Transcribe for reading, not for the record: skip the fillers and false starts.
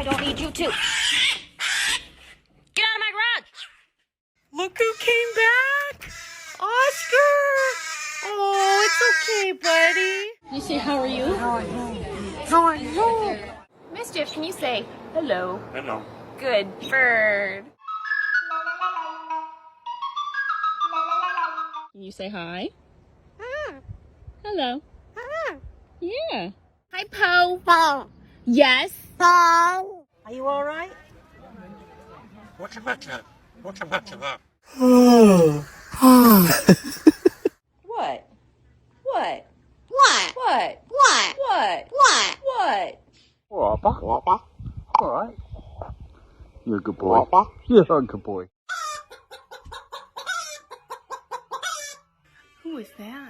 I don't need you to. Get out of my garage! Look who came back! Oscar! Oh, it's okay, buddy. You say, how are you? How are you? Mischief, can you say hello? Hello. Good bird. Can you say hi? Hello. Yeah. Hi, Poe. Yes. Are you all right? What's the matter? What's the matter? What? What? What? What? What? What? What? What? What? All right. You're a good boy. You're a good boy. Who is that?